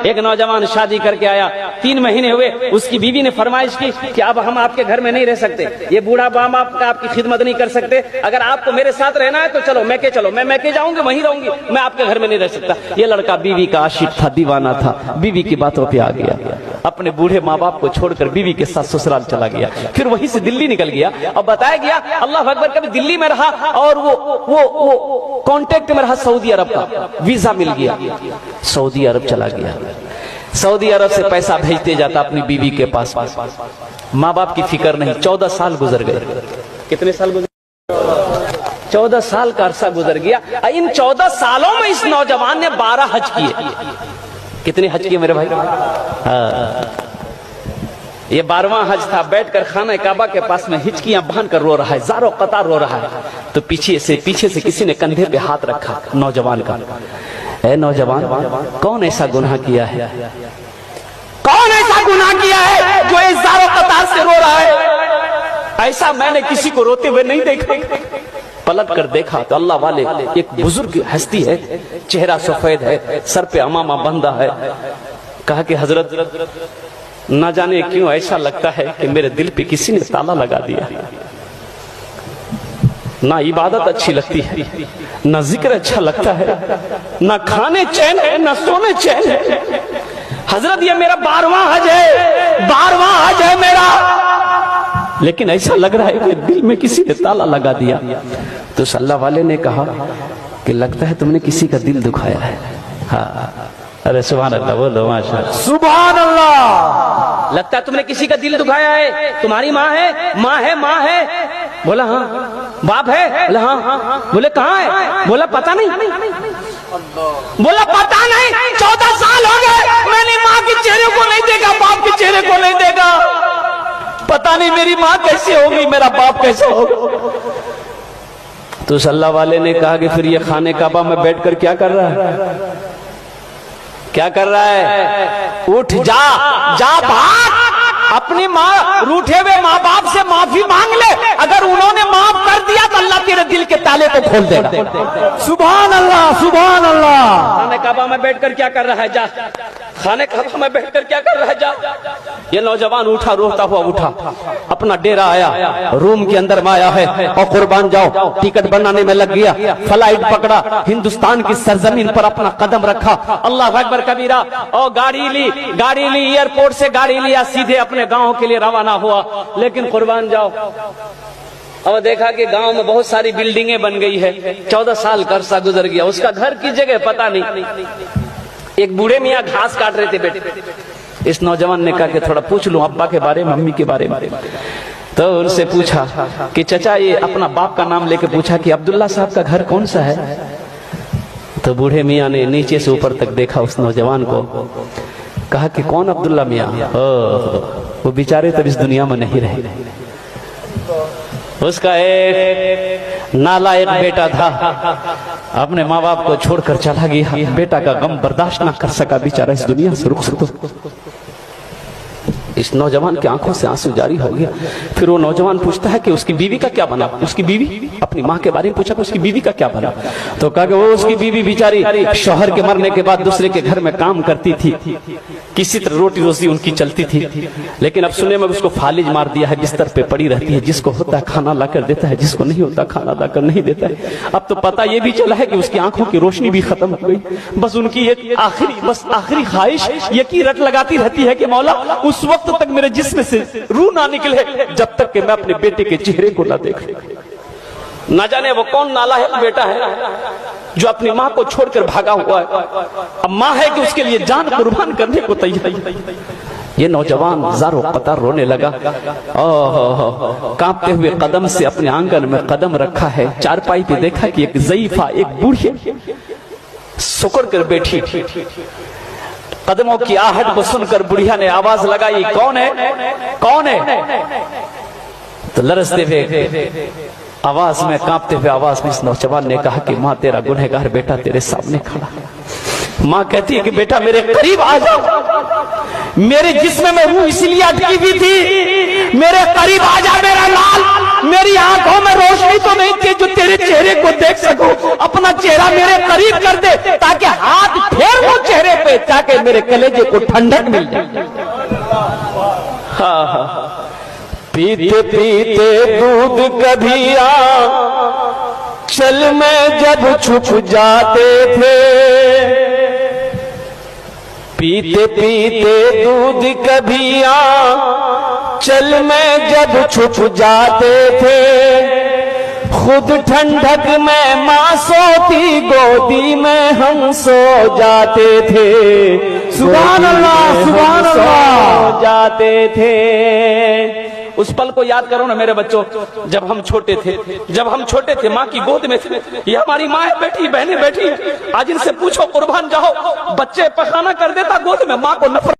ایک نوجوان شادی کر کے آیا، 3 مہینے ہوئے، اس کی بیوی نے فرمائش کی کہ اب ہم آپ کے گھر میں نہیں رہ سکتے، یہ بوڑھا باپ آپ کی خدمت نہیں کر سکتے، اگر آپ کو میرے ساتھ رہنا ہے تو چلو میں جاؤں گی، وہیں رہوں گی، میں آپ کے گھر میں نہیں رہ سکتا۔ یہ لڑکا بیوی کا عاشق تھا، دیوانہ تھا، بیوی کی باتوں پہ آ گیا، اپنے بوڑھے ماں باپ کو چھوڑ کر بیوی کے ساتھ سسرال چلا گیا، پھر وہیں سے دلی نکل گیا، اور بتایا گیا اللہ اکبر کبھی دلی میں رہا اور وہ کانٹیکٹ میں رہا سعودی عرب کا، ویزا مل گیا، سعودی عرب چلا گیا، سعودی عرب سے پیسہ بھیجتے جاتا اپنی بیوی کے پاس، ماں باپ کی فکر نہیں۔ 14 سال گزر گئے۔ کتنے سال گزر؟ 14 سال کا عرصہ گزر گیا۔ ان 14 سالوں میں اس نوجوان نے 12 حج کیے۔ کتنے حج کیے میرے بھائی؟ یہ 12واں حج تھا۔ بیٹھ کر خانہ کعبہ کے پاس میں ہچکیاں باندھ کر رو رہا ہے، زاروں قطار رو رہا ہے، تو پیچھے سے کسی نے کندھے پہ ہاتھ رکھا نوجوان کا۔ اے نوجوان، کون ایسا گناہ کیا ہے؟ کون ایسا گناہ کیا ہے جو اس زاروں قطار سے رو رہا ہے؟ ایسا میں نے کسی کو روتے ہوئے نہیں دیکھا۔ پلٹ کر دیکھا تو اللہ والے ایک بزرگ ہستی ہے، چہرہ سفید ہے، سر پہ عمامہ بندہ ہے۔ کہا کہ حضرت، نہ جانے کیوں ایسا لگتا ہے کہ میرے دل پہ کسی نے تالا لگا دیا، نہ عبادت اچھی لگتی ہے، نہ ذکر اچھا لگتا ہے، نہ کھانے چین ہے، نہ سونے چین ہے۔ حضرت یہ میرا 12واں حج ہے، 12واں حج ہے میرا، لیکن ایسا لگ رہا ہے کہ دل میں کسی نے تالا لگا دیا۔ تو اللہ والے نے کہا کہ لگتا ہے تم نے کسی کا دل دکھایا ہے۔ ہاں، ارے سبحان اللہ بولو، ماشاءاللہ، سبحان اللہ۔ لگتا ہے تم نے کسی کا دل دکھایا ہے۔ تمہاری ماں ہے؟ ماں ہے، ماں ہے؟ بولا ہاں۔ باپ ہے؟ بولا ہاں۔ بولے کہاں ہے؟ بولا پتہ نہیں۔ بولا پتہ نہیں، 14 سال ہو گئے میں نے ماں کے چہرے کو نہیں دیکھا، باپ کے چہرے کو نہیں دیکھا، پتہ نہیں میری ماں کیسے ہوگی، میرا باپ کیسے ہوگا۔ تو اللہ والے نے کہا کہ پھر یہ خانہ کعبہ میں بیٹھ کر کیا کر رہا ہے؟ کیا کر رہا ہے؟ اٹھ جا بھاگ، اپنی ماں روٹھے ہوئے ماں باپ سے معافی مانگ لے، اگر انہوں نے معاف کر دیا تو اللہ تیرے دل کے تالے کو کھول دے گا۔ سبحان اللہ، سبحان اللہ۔ خانہ کعبہ میں بیٹھ کر کیا کر رہا ہے؟ جا، خانہ کعبہ میں بیٹھ کر کیا کر رہا ہے؟ جا۔ یہ نوجوان اٹھا، روتا ہوا اٹھا، اپنا ڈیرا آیا، روم کے اندر میں آیا ہے، اور قربان جاؤ ٹکٹ بنانے میں لگ گیا، فلائٹ پکڑا، ہندوستان کی سرزمین پر اپنا قدم رکھا، اللہ اکبر کبیرہ، اور گاڑی لی ایئرپورٹ سے، گاڑی لیا، سیدھے اپنے گاؤں کے لیے روانہ ہوا۔ لیکن قربان جاؤ، اور دیکھا کہ گاؤں میں بہت ساری بلڈنگیں بن گئی ہے، 14 سال کا عرصہ گزر گیا، اس کا گھر کی جگہ پتہ نہیں۔ ایک بوڑھے میاں گھاس کاٹ رہے تھے بیٹے، اس نوجوان نے کہا کہ تھوڑا پوچھ لوں ابا کے بارے میں، امی کے بارے میں۔ تو ان سے پوچھا کہ چچا، یہ اپنا باپ کا نام لے کے پوچھا کہ عبداللہ صاحب کا گھر کون سا ہے؟ تو بوڑھے میاں نے نیچے سے اوپر تک دیکھا اس نوجوان کو، کہا کہ کون عبداللہ میاں؟ وہ بیچارے تب اس دنیا میں نہیں رہے، اس کا ایک نالائق بیٹا تھا، اپنے ماں باپ کو چھوڑ کر چلا گیا، بیٹا کا غم برداشت نہ کر سکا، بیچارہ اس دنیا سے رخصت ہو۔ اس نوجوان کی آنکھوں سے آنسو جاری ہو گیا۔ پھر وہ نوجوان پوچھتا ہے کہ اس کی بیوی کا کیا بنا؟ اس کی بیوی، اپنی ماں کے بارے میں پوچھا کہ اس کی بیوی کا کیا بنا؟ تو کہا کہ وہ اس کی بیوی بیچاری شوہر کے مرنے کے بعد دوسرے کے گھر میں کام کرتی تھی، کسی طرح روٹی روزی ان کی چلتی تھی، لیکن اب سنے میں اس کو فالج مار دیا ہے، بستر پہ پڑی رہتی ہے، جس کو ہوتا ہے کھانا لا کر دیتا ہے، جس کو نہیں ہوتا کھانا لا کر نہیں دیتا ہے۔ اب تو پتہ یہ بھی چلا ہے کہ اس کی آنکھوں کی روشنی بھی ختم ہو گئی، بس ان کی ایک آخری خواہش یہ کی رٹ لگاتی رہتی ہے کہ مولا اس وقت تک میرے جسم سے روح نہ نکلے جب تک کہ میں اپنے بیٹے کے چہرے کو نہ دیکھوں۔ نہ جانے وہ کون نالائق بیٹا ہے جو اپنی ماں کو چھوڑ کر بھاگا ہوا ہے، اب ماں ہے کہ اس کے لیے جان قربان کرنے کو تیار ہے۔ یہ نوجوان زاروں قطار رونے لگا، کانپتے ہوئے قدم سے اپنے آنگن میں قدم رکھا ہے، چارپائی پہ دیکھا کہ ایک ضعیفہ، ایک بوڑھی سکڑ کر بیٹھی، قدموں کی آہٹ کو سن کر بڑھیا نے آواز لگائی، کون ہے؟ کون ہے؟ تو لرزتے ہوئے آواز میں، کانپتے ہوئے آواز میں اس نوجوان نے کہا کہ ماں تیرا گنہگار بیٹا تیرے سامنے کھڑا۔ ماں کہتی ہے کہ بیٹا میرے قریب آ جاؤ، میرے جسم میں روح اسی لیے اٹکی ہوئی تھی میرے قریب آ جا میرا لال، میری آنکھوں میں روشنی تو نہیں تھی جو تیرے چہرے کو دیکھ سکوں، اپنا چہرہ میرے قریب کر دے تاکہ ہاتھ پھیر لوں چہرے پہ تاکہ میرے کلیجے کو ٹھنڈک مل جائے۔ پیتے پیتے دودھ کبھی چل میں جب چھپ جاتے تھے، پیتے پیتے دودھ کبھی چل میں جب چھپ جاتے تھے، خود ٹھنڈک میں ماں سوتی گودی میں ہم سو جاتے تھے، سبحان اللہ سبحان اللہ، سو جاتے تھے۔ اس پل کو یاد کرو نا میرے بچوں، جب ہم چھوٹے تھے ماں کی گود میں تھے، یہ ہماری ماں بیٹھی، بہنیں بیٹھی، آج ان سے پوچھو قربان جاؤ، بچے پخانہ کر دیتا گود میں، ماں کو نفرت